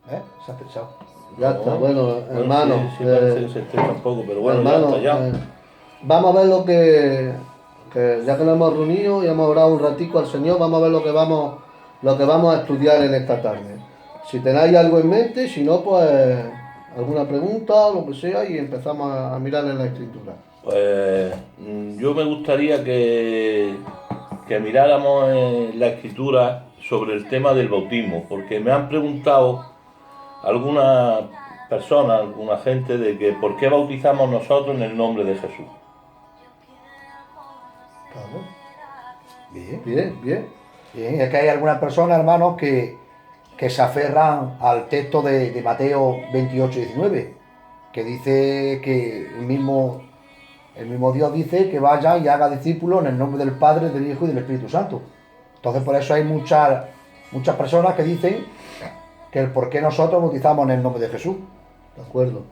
Se ha estrechado. Ya está, bueno, hermano. Sí, parece que se estrecha un poco, pero bueno, hermano, ya está, ya. vamos a ver que ya que nos hemos reunido y hemos orado un ratico al Señor, vamos a ver lo que vamos a estudiar en esta tarde. Si tenéis algo en mente, si no, pues alguna pregunta, lo que sea, y empezamos a mirar en la escritura. Pues yo me gustaría que miráramos en la escritura sobre el tema del bautismo, porque me han preguntado algunas personas, alguna gente, de que por qué bautizamos nosotros en el nombre de Jesús. Claro. Bien. Bien, bien. Bien, es que hay algunas personas, hermanos, que se aferran al texto de Mateo 28-19, que dice que el mismo Dios dice que vaya y haga discípulos en el nombre del Padre, del Hijo y del Espíritu Santo. Entonces, por eso hay muchas personas que dicen que el por qué nosotros bautizamos en el nombre de Jesús. De acuerdo.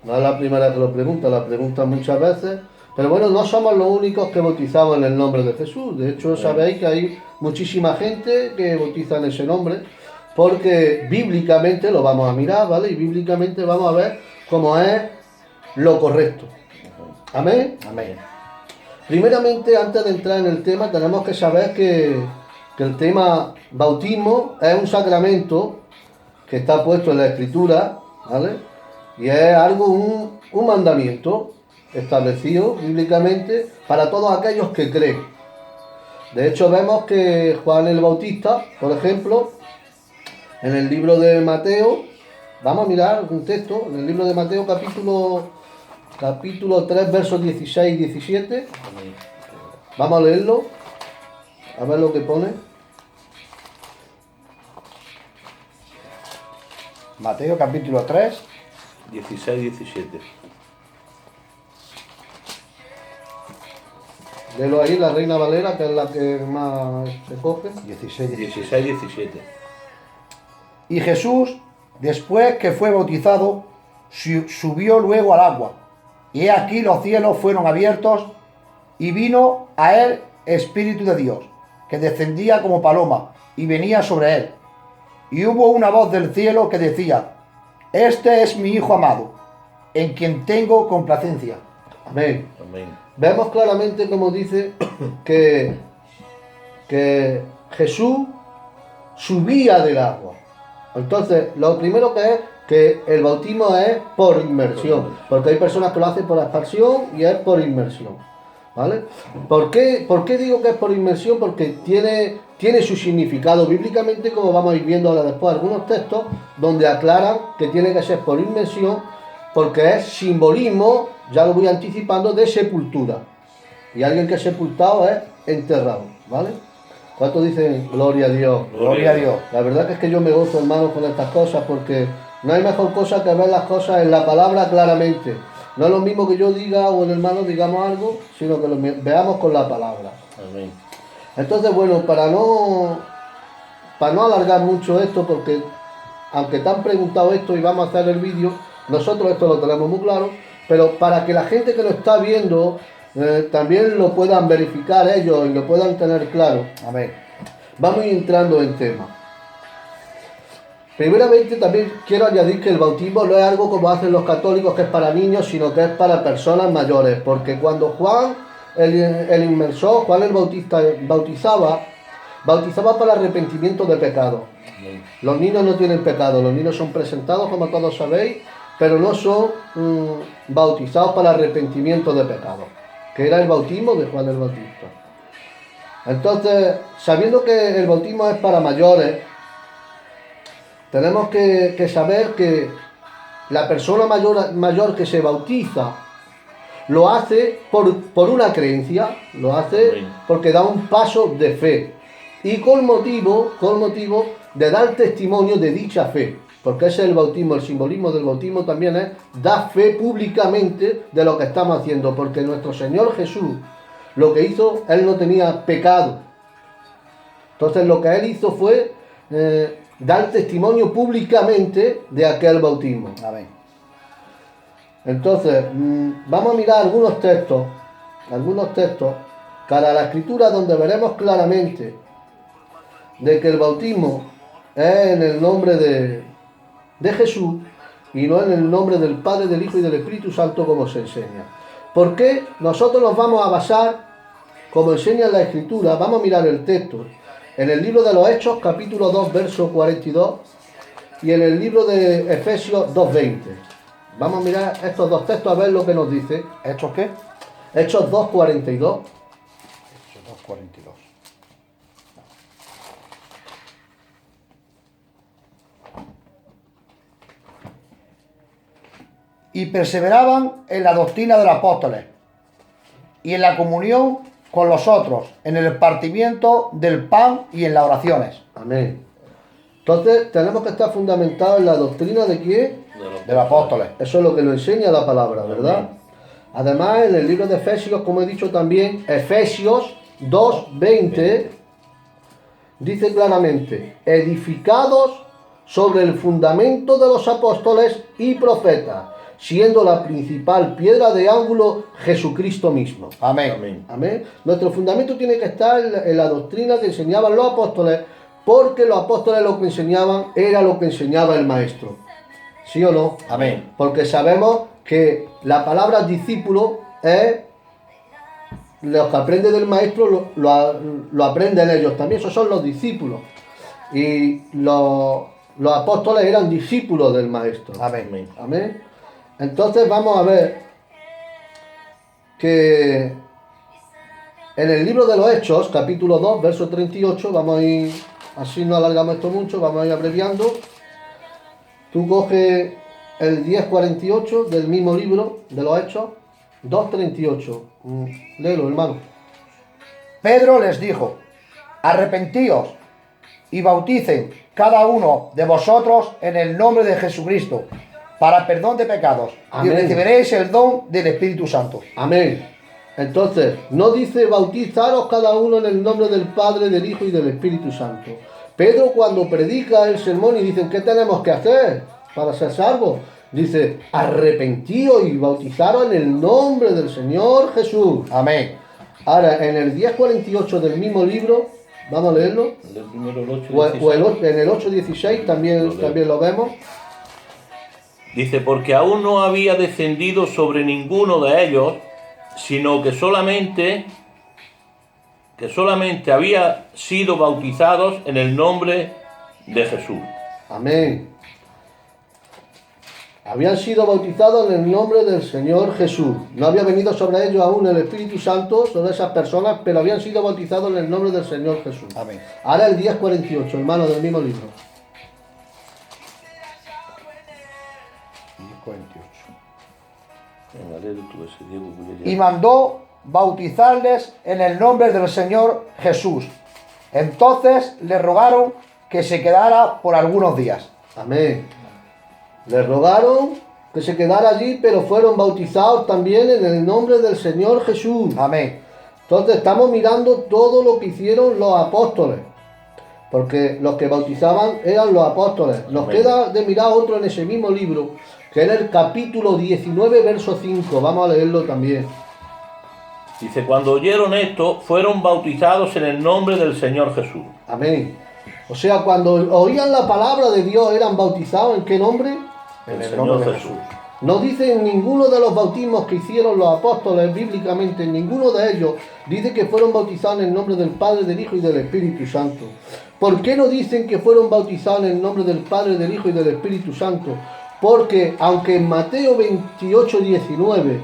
No es la primera que lo pregunta muchas veces. Pero bueno, no somos los únicos que bautizamos en el nombre de Jesús. De hecho, sabéis que hay muchísima gente que bautiza en ese nombre, porque bíblicamente lo vamos a mirar, ¿vale? Y bíblicamente vamos a ver cómo es lo correcto. Amén. Amén. Primeramente, antes de entrar en el tema, tenemos que saber que el tema bautismo es un sacramento que está puesto en la Escritura, ¿vale? Y es algo, un mandamiento establecido bíblicamente para todos aquellos que creen. De hecho, vemos que Juan el Bautista, por ejemplo, en el libro de Mateo, vamos a mirar un texto, en el libro de Mateo capítulo 3, versos 16 y 17, vamos a leerlo, a ver lo que pone. Mateo capítulo 3. 16-17. Léelo ahí, la Reina Valera, que es la que más se coge. 16-17. Y Jesús, después que fue bautizado, subió luego al agua. Y he aquí los cielos fueron abiertos, y vino a él Espíritu de Dios, que descendía como paloma, y venía sobre él. Y hubo una voz del cielo que decía: Este es mi Hijo amado, en quien tengo complacencia. Amén. Amén. Vemos claramente como dice que Jesús subía del agua. Entonces, lo primero que es que el bautismo es por inmersión, porque hay personas que lo hacen por aspersión y es por inmersión, ¿vale? ¿Por qué digo que es por inmersión? Porque tiene su significado bíblicamente, como vamos a ir viendo ahora después algunos textos donde aclaran que tiene que ser por inmersión, porque es simbolismo, ya lo voy anticipando, de sepultura. Y alguien que es sepultado es enterrado, ¿vale? ¿Cuántos dicen gloria a Dios? Gloria a Dios. La verdad que es que yo me gozo, hermano, con estas cosas, porque no hay mejor cosa que ver las cosas en la palabra claramente. No es lo mismo que yo diga o el hermano digamos algo, sino que lo veamos con la palabra. Amén. Entonces, bueno, para no alargar mucho esto, porque aunque te han preguntado esto y vamos a hacer el vídeo, nosotros esto lo tenemos muy claro, pero para que la gente que lo está viendo también lo puedan verificar ellos y lo puedan tener claro. Amén. Vamos a ir entrando en tema. Primeramente también quiero añadir que el bautismo no es algo como hacen los católicos, que es para niños, sino que es para personas mayores, porque cuando Juan el inmersor, Juan el Bautista, bautizaba para arrepentimiento de pecado. Los niños no tienen pecado, los niños son presentados, como todos sabéis, pero no son bautizados para arrepentimiento de pecado, que era el bautismo de Juan el Bautista. Entonces, sabiendo que el bautismo es para mayores, tenemos que saber que la persona mayor que se bautiza lo hace por una creencia, lo hace porque da un paso de fe y con motivo de dar testimonio de dicha fe, porque ese es el bautismo. El simbolismo del bautismo también es dar fe públicamente de lo que estamos haciendo, porque nuestro Señor Jesús lo que hizo, Él no tenía pecado. Entonces lo que Él hizo fue dar testimonio públicamente de aquel bautismo. Amén. Entonces, vamos a mirar algunos textos para la Escritura, donde veremos claramente de que el bautismo es en el nombre de Jesús y no en el nombre del Padre, del Hijo y del Espíritu Santo como se enseña. ¿Por qué nosotros nos vamos a basar, como enseña la Escritura? Vamos a mirar el texto en el libro de los Hechos, capítulo 2, verso 42, y en el libro de Efesios 2:20. Vamos a mirar estos dos textos a ver lo que nos dice. ¿Hechos qué? Hechos 2:42. Hechos 2:42. Y perseveraban en la doctrina de los apóstoles y en la comunión con los otros, en el partimiento del pan y en las oraciones. Amén. Entonces tenemos que estar fundamentados en la doctrina de quién. De los apóstoles. Eso es lo que nos enseña la palabra, ¿verdad? Además, en el libro de Efesios, como he dicho también, Efesios 2:20, dice claramente, edificados sobre el fundamento de los apóstoles y profetas, siendo la principal piedra de ángulo Jesucristo mismo. Amén. Amén. Amén. Nuestro fundamento tiene que estar en la doctrina que enseñaban los apóstoles, porque los apóstoles lo que enseñaban era lo que enseñaba el maestro. ¿Sí o no? Amén. Porque sabemos que la palabra discípulo es los que aprenden del maestro, lo aprenden ellos también. Esos son los discípulos. Y los apóstoles eran discípulos del maestro. Amén. Amén. Entonces vamos a ver que en el libro de los Hechos, capítulo 2, verso 38, vamos a ir, así no alargamos esto mucho, vamos a ir abreviando. Tú coges el 10:48 del mismo libro de los Hechos, 2:38. Léelo, hermano. Pedro les dijo, arrepentíos y bauticen cada uno de vosotros en el nombre de Jesucristo para perdón de pecados. Amén. Y recibiréis el don del Espíritu Santo. Amén. Entonces, no dice bautizaros cada uno en el nombre del Padre, del Hijo y del Espíritu Santo. Pedro, cuando predica el sermón y dicen, ¿qué tenemos que hacer para ser salvos? Dice, arrepentíos y bautizaros en el nombre del Señor Jesús. Amén. Ahora, en el 10:48 del mismo libro, vamos a leerlo, El primero, el 8, en el 8:16 también lo vemos. Dice, porque aún no había descendido sobre ninguno de ellos, sino que solamente había sido bautizados en el nombre de Jesús. Amén. Habían sido bautizados en el nombre del Señor Jesús. No había venido sobre ellos aún el Espíritu Santo, sobre esas personas, pero habían sido bautizados en el nombre del Señor Jesús. Amén. Ahora el 10:48, hermano, del mismo libro. 48. Venga, léelo tú ese, Diego, que ya- Y mandó bautizarles en el nombre del Señor Jesús. Entonces le rogaron que se quedara por algunos días. Amén. Le rogaron que se quedara allí, pero fueron bautizados también en el nombre del Señor Jesús. Amén. Entonces estamos mirando todo lo que hicieron los apóstoles, porque los que bautizaban eran los apóstoles. Nos Amén. queda de mirar otro en ese mismo libro, que era el capítulo 19, verso 5. Vamos a leerlo también. Dice, cuando oyeron esto, fueron bautizados en el nombre del Señor Jesús. Amén. O sea, cuando oían la palabra de Dios, eran bautizados ¿en qué nombre? En el Señor nombre de Jesús. No dice en ninguno de los bautismos que hicieron los apóstoles bíblicamente, en ninguno de ellos dice que fueron bautizados en el nombre del Padre, del Hijo y del Espíritu Santo. ¿Por qué no dicen que fueron bautizados en el nombre del Padre, del Hijo y del Espíritu Santo? Porque aunque en Mateo 28:19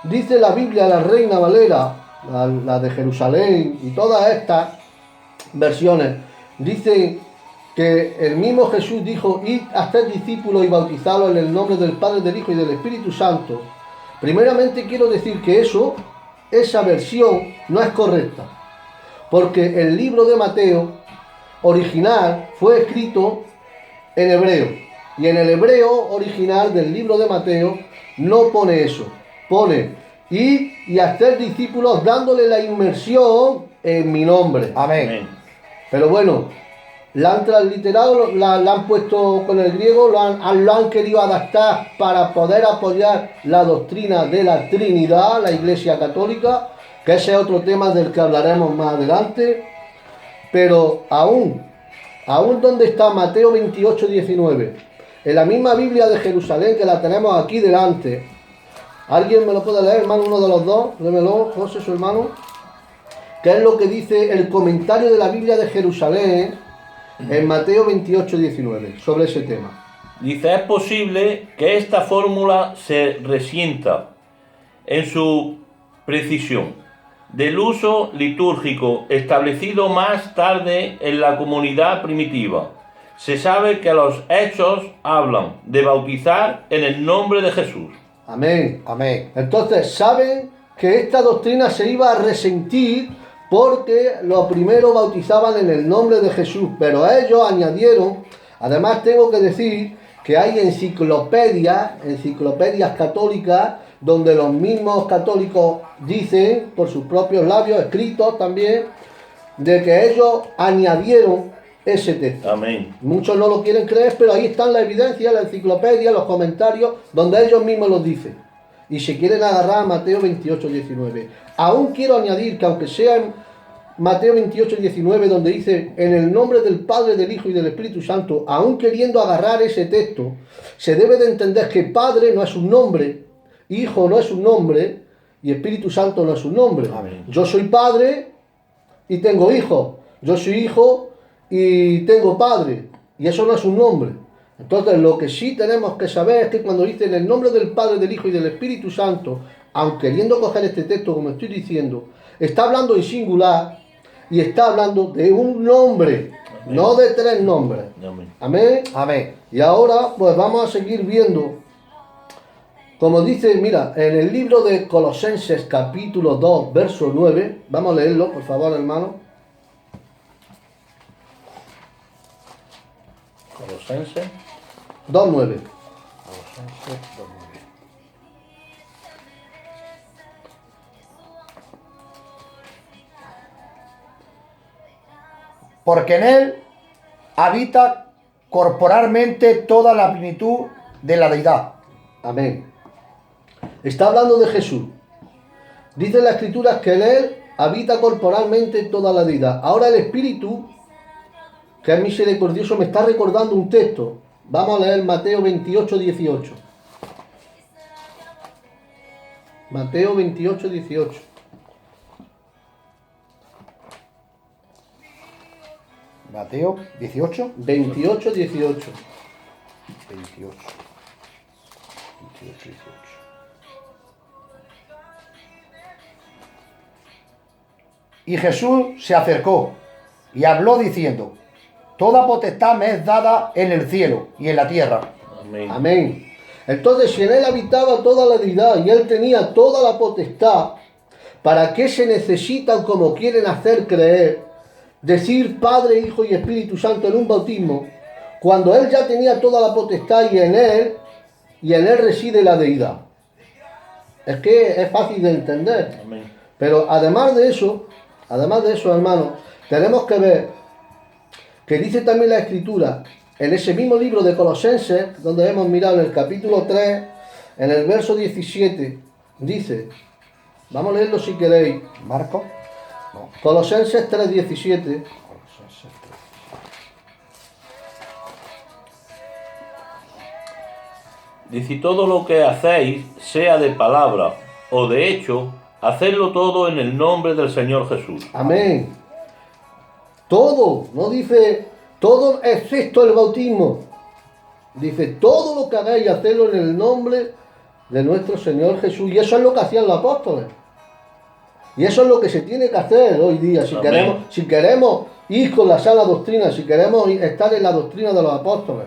dice la Biblia, la Reina Valera, la de Jerusalén y todas estas versiones, dicen que el mismo Jesús dijo, id a ser discípulos y bautizados en el nombre del Padre, del Hijo y del Espíritu Santo. Primeramente quiero decir que esa versión no es correcta, porque el libro de Mateo original fue escrito en hebreo, y en el hebreo original del libro de Mateo no pone eso, pone id y hacer discípulos dándole la inmersión en mi nombre. Amén. Amén. Pero bueno, la han transliterado, la han puesto con el griego, lo han querido adaptar para poder apoyar la doctrina de la Trinidad, la Iglesia Católica, que ese es otro tema del que hablaremos más adelante. Pero aún donde está Mateo 28:19 en la misma Biblia de Jerusalén que la tenemos aquí delante. ¿Alguien me lo puede leer, hermano? Uno de los dos, lémelo, José, su hermano. ¿Qué es lo que dice el comentario de la Biblia de Jerusalén en Mateo 28, 19 sobre ese tema? Dice, es posible que esta fórmula se resienta en su precisión del uso litúrgico establecido más tarde en la comunidad primitiva. Se sabe que los hechos hablan de bautizar en el nombre de Jesús. Amén. Amén. Entonces, saben que esta doctrina se iba a resentir porque los primeros bautizaban en el nombre de Jesús, pero ellos añadieron, además tengo que decir que hay enciclopedias católicas, donde los mismos católicos dicen, por sus propios labios, escritos también, de que ellos añadieron ese texto. Amén. Muchos no lo quieren creer, pero ahí están la evidencia, la enciclopedia, los comentarios, donde ellos mismos los dicen. Y si quieren agarrar a Mateo 28, 19. Aún quiero añadir que aunque sea en Mateo 28, 19, donde dice, en el nombre del Padre, del Hijo y del Espíritu Santo, aún queriendo agarrar ese texto, se debe de entender que Padre no es un nombre, Hijo no es un nombre, y Espíritu Santo no es un nombre. Amén. Yo soy Padre y tengo hijo. Yo soy hijo y tengo padre. Y eso no es un nombre. Entonces, lo que sí tenemos que saber es que cuando dice en el nombre del Padre, del Hijo y del Espíritu Santo, aun queriendo coger este texto, como estoy diciendo, está hablando en singular y está hablando de un nombre, Amén. no de tres nombres. Amén. Amén. Amén. Y ahora, pues vamos a seguir viendo, como dice, mira, en el libro de Colosenses, capítulo 2, verso 9, vamos a leerlo, por favor, hermano. Colosenses. 2.9. Colosenses 2:9. Porque en él habita corporalmente toda la plenitud de la deidad. Amén. Está hablando de Jesús. Dice la Escritura que en él habita corporalmente toda la deidad. Ahora el Espíritu, que es misericordioso, me está recordando un texto. Vamos a leer Mateo 28, 18. Mateo 28, 18. Mateo 18. 28, 18. 28. 28, 18. Y Jesús se acercó y habló diciendo, toda potestad me es dada en el cielo y en la tierra. Amén. Amén. Entonces, si en él habitaba toda la deidad y él tenía toda la potestad, ¿para qué se necesitan, como quieren hacer creer, decir Padre, Hijo y Espíritu Santo en un bautismo, cuando él ya tenía toda la potestad y en él reside la deidad? Es que es fácil de entender. Amén. Pero además de eso, hermanos, tenemos que ver que dice también la Escritura, en ese mismo libro de Colosenses, donde hemos mirado en el capítulo 3, en el verso 17, dice, vamos a leerlo si queréis, Marcos. No. Colosenses 3, 17, Colosenses 3. Dice, todo lo que hacéis, sea de palabra o de hecho, hacedlo todo en el nombre del Señor Jesús. amén. Todo, no dice todo excepto el bautismo. Dice, todo lo que hagáis, hacedlo en el nombre de nuestro Señor Jesús. Y eso es lo que hacían los apóstoles. Y eso es lo que se tiene que hacer hoy día. Amén. Si queremos ir con la sana doctrina, si queremos estar en la doctrina de los apóstoles.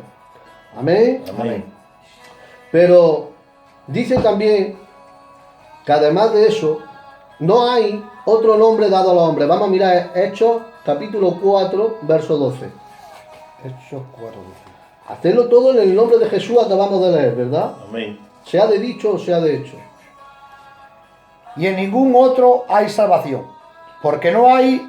Amén. Amén. Pero dice también que además de eso, no hay otro nombre dado a los hombres. Vamos a mirar Hechos, capítulo 4, verso 12. Hechos 4. Hacerlo todo en el nombre de Jesús, acabamos de leer, ¿verdad? Amén. Sea de dicho o sea de hecho. Y en ningún otro hay salvación, porque no hay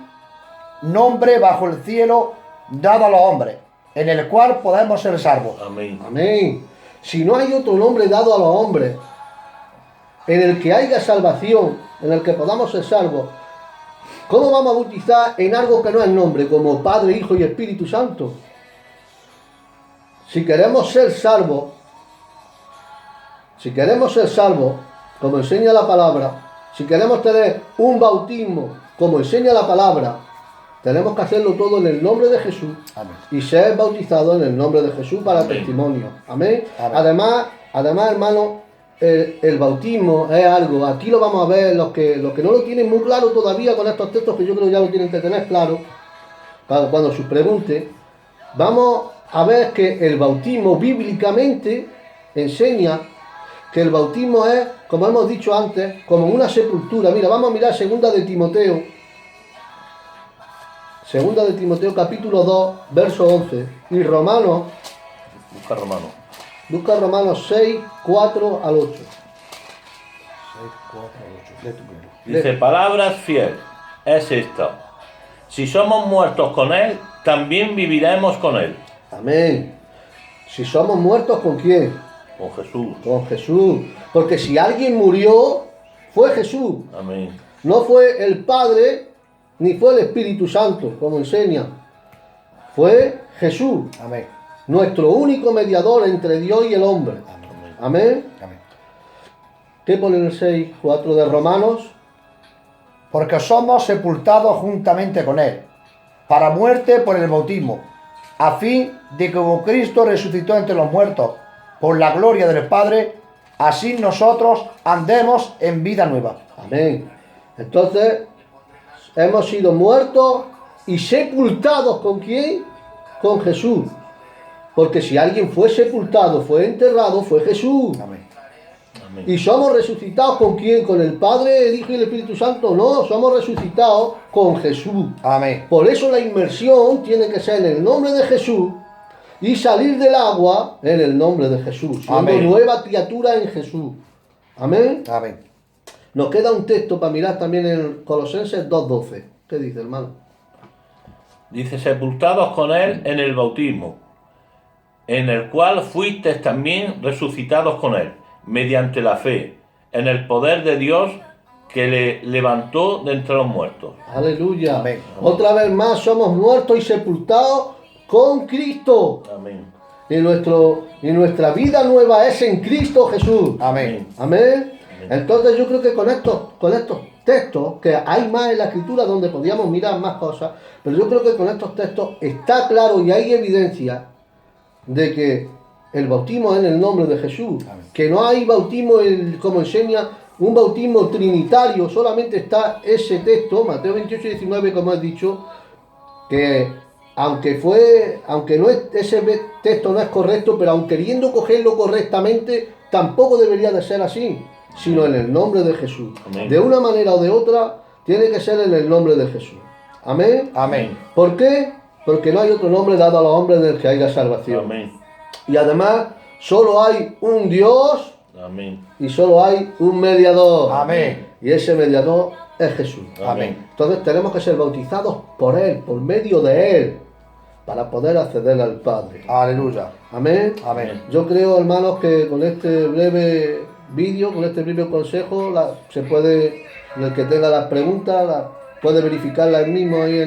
nombre bajo el cielo dado a los hombres, en el cual podemos ser salvos. Amén. Amén. Si no hay otro nombre dado a los hombres en el que haya salvación, en el que podamos ser salvos, ¿cómo vamos a bautizar en algo que no es nombre, como Padre, Hijo y Espíritu Santo? si queremos ser salvos, como enseña la palabra, si queremos tener un bautismo como enseña la palabra, tenemos que hacerlo todo en el nombre de Jesús. Amén. Y ser bautizados en el nombre de Jesús para Amén. testimonio. Amén. Amén. Además, hermano, el bautismo es algo, aquí lo vamos a ver, los que no lo tienen muy claro todavía con estos textos, que yo creo que ya lo tienen que tener claro, cuando se pregunte, vamos a ver que el bautismo bíblicamente enseña que el bautismo es, como hemos dicho antes, como una sepultura. Mira, vamos a mirar Segunda de Timoteo capítulo 2, verso 11, y Romanos, busca Romanos 6, 4 al 8. 6, 4, 8. Lee tú primero. Dice, palabras fiel es esta. Si somos muertos con Él, también viviremos con Él. Amén. Si somos muertos, ¿con quién? Con Jesús. Con Jesús. Porque si alguien murió, fue Jesús. Amén. No fue el Padre, ni fue el Espíritu Santo, como enseña. Fue Jesús, Amén. nuestro único mediador entre Dios y el hombre. Amén. Amén. Amén. ¿Qué pone en el 6, 4 de Romanos? Porque somos sepultados juntamente con Él, para muerte por el bautismo, a fin de que como Cristo resucitó entre los muertos, por la gloria del Padre, así nosotros andemos en vida nueva. Amén. Entonces, hemos sido muertos y sepultados ¿con quién? Con Jesús. Porque si alguien fue sepultado, fue enterrado, fue Jesús. Amén. Amén. ¿Y somos resucitados con quién? ¿Con el Padre, el Hijo y el Espíritu Santo? No, somos resucitados con Jesús. Amén. Por eso la inmersión tiene que ser en el nombre de Jesús y salir del agua en el nombre de Jesús, siendo Amén. nueva criatura en Jesús. Amén. Amén. Nos queda un texto para mirar también en Colosenses 2:12. ¿Qué dice, hermano? Dice, sepultados con Él en el bautismo, en el cual fuisteis también resucitados con Él, mediante la fe, en el poder de Dios que le levantó de entre los muertos. Aleluya. Amén. Otra vez más somos muertos y sepultados con Cristo. Amén. Y nuestra vida nueva es en Cristo Jesús. Amén. Amén. Entonces yo creo que con estos textos, que hay más en la escritura donde podíamos mirar más cosas, pero yo creo que con estos textos está claro y hay evidencia de que el bautismo es en el nombre de Jesús. Amén. Que no hay bautismo, como enseña, un bautismo trinitario, solamente está ese texto, Mateo 28 y 19, como has dicho, que aunque no es, ese texto no es correcto, pero aun queriendo cogerlo correctamente, tampoco debería de ser así, sino en el nombre de Jesús. Amén. De una manera o de otra, tiene que ser en el nombre de Jesús. Amén. Amén. ¿Por qué? Porque no hay otro nombre dado a los hombres en el que haya salvación. Amén. Y además, solo hay un Dios Amén. y solo hay un mediador. Amén. Y ese mediador es Jesús. Amén. Entonces tenemos que ser bautizados por Él, por medio de Él, para poder acceder al Padre. Aleluya. Amén. Amén. Yo creo, hermanos, que con este breve vídeo, con este breve consejo, el que tenga las preguntas, puede verificarlas él mismo ahí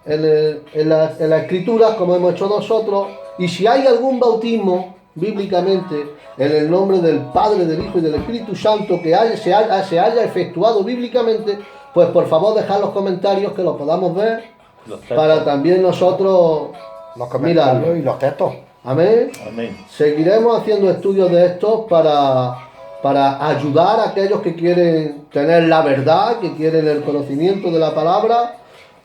en las escrituras, como hemos hecho nosotros. Y si hay algún bautismo, bíblicamente, en el nombre del Padre, del Hijo y del Espíritu Santo, que se haya efectuado bíblicamente, pues por favor dejad los comentarios que los podamos ver, Los textos. para también nosotros Los comentarios mirarlo. y los textos. Amén. Amén. Seguiremos haciendo estudios de estos para ayudar a aquellos que quieren tener la verdad, que quieren el conocimiento de la palabra,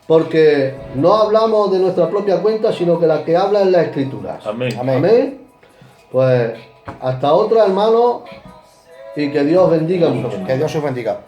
porque no hablamos de nuestra propia cuenta, sino que la que habla es la Escritura. Amén. Amén. Amén. Pues hasta otra, hermano, y que Dios bendiga mucho. Que Dios os bendiga.